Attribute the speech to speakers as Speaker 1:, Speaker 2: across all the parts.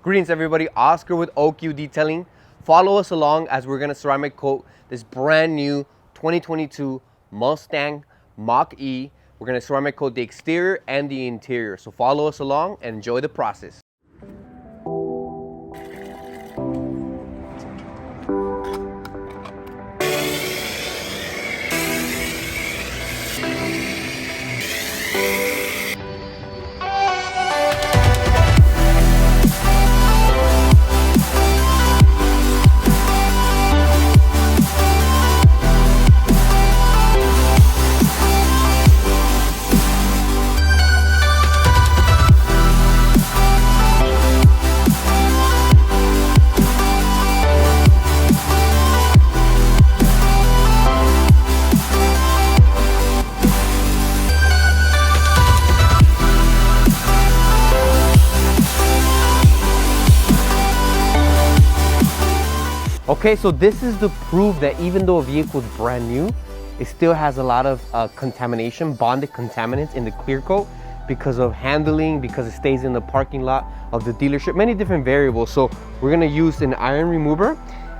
Speaker 1: Greetings everybody, Oscar with OQ Detailing. Follow us along as we're gonna ceramic coat this brand new 2022 Mustang Mach-E. We're gonna ceramic coat the exterior and the interior. So follow us along and enjoy the process. Okay, so this is to prove that even though a vehicle is brand new, it still has a lot of contamination, bonded contaminants in the clear coat because of handling, because it stays in the parking lot of the dealership, many different variables. So we're gonna use an iron remover,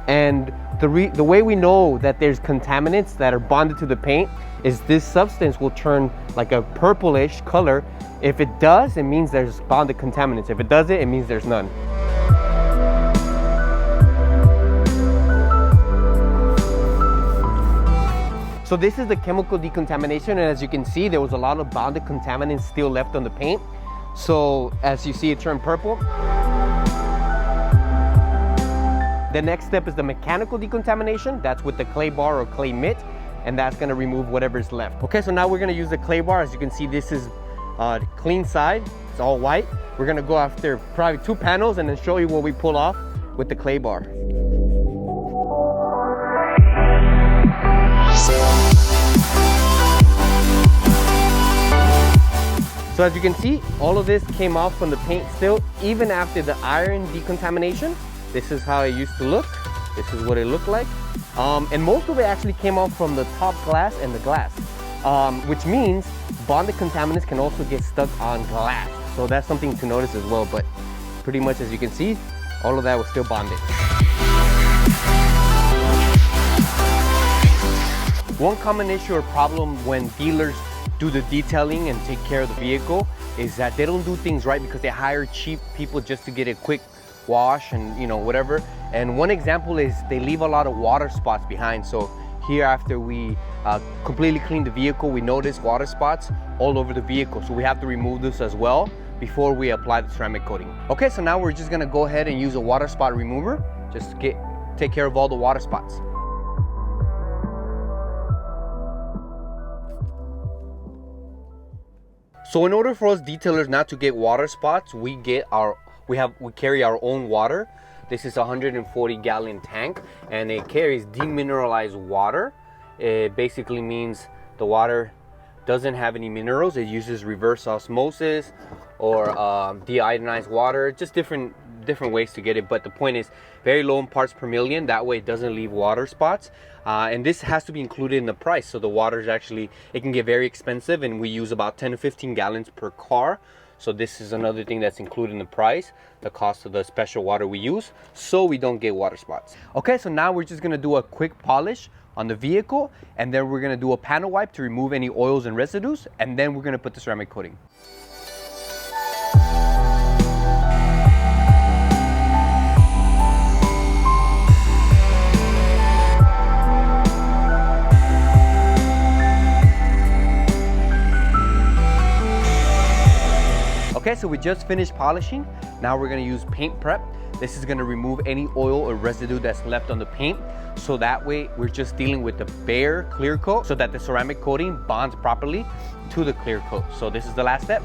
Speaker 1: and the way we know that there's contaminants that are bonded to the paint is this substance will turn like a purplish color. If it does, it means there's bonded contaminants. If it doesn't, it means there's none. So this is the chemical decontamination, and as you can see, there was a lot of bonded contaminants still left on the paint. So as you see, it turned purple. The next step is the mechanical decontamination. That's with the clay bar or clay mitt, and that's gonna remove whatever's left. Okay, so now we're gonna use the clay bar. As you can see, this is the clean side. It's all white. We're gonna go after probably 2 panels and then show you what we pull off with the clay bar. So as you can see, all of this came off from the paint still, even after the iron decontamination. This is how it used to look. This is what it looked like. And most of it actually came off from the top glass and the glass, which means bonded contaminants can also get stuck on glass. So that's something to notice as well. But pretty much as you can see, all of that was still bonded. One common issue or problem when dealers do the detailing and take care of the vehicle is that they don't do things right because they hire cheap people just to get a quick wash and whatever. And one example is they leave a lot of water spots behind. So here, after we completely clean the vehicle, we notice water spots all over the vehicle. So we have to remove this as well before we apply the ceramic coating. Okay, so now we're just gonna go ahead and use a water spot remover just to take care of all the water spots. So in order for us detailers not to get water spots, we carry our own water. This is a 140-gallon tank, and it carries demineralized water. It basically means the water doesn't have any minerals. It uses reverse osmosis or deionized water, just different ways to get it. But the point is very low in parts per million. That way it doesn't leave water spots. And this has to be included in the price. So the water is actually, it can get very expensive, and we use about 10 to 15 gallons per car. So this is another thing that's included in the price, the cost of the special water we use, so we don't get water spots. Okay, so now we're just gonna do a quick polish on the vehicle, and then we're gonna do a panel wipe to remove any oils and residues, and then we're gonna put the ceramic coating. Okay, so we just finished polishing. Now we're gonna use paint prep. This is gonna remove any oil or residue that's left on the paint. So that way we're just dealing with the bare clear coat so that the ceramic coating bonds properly to the clear coat. So this is the last step.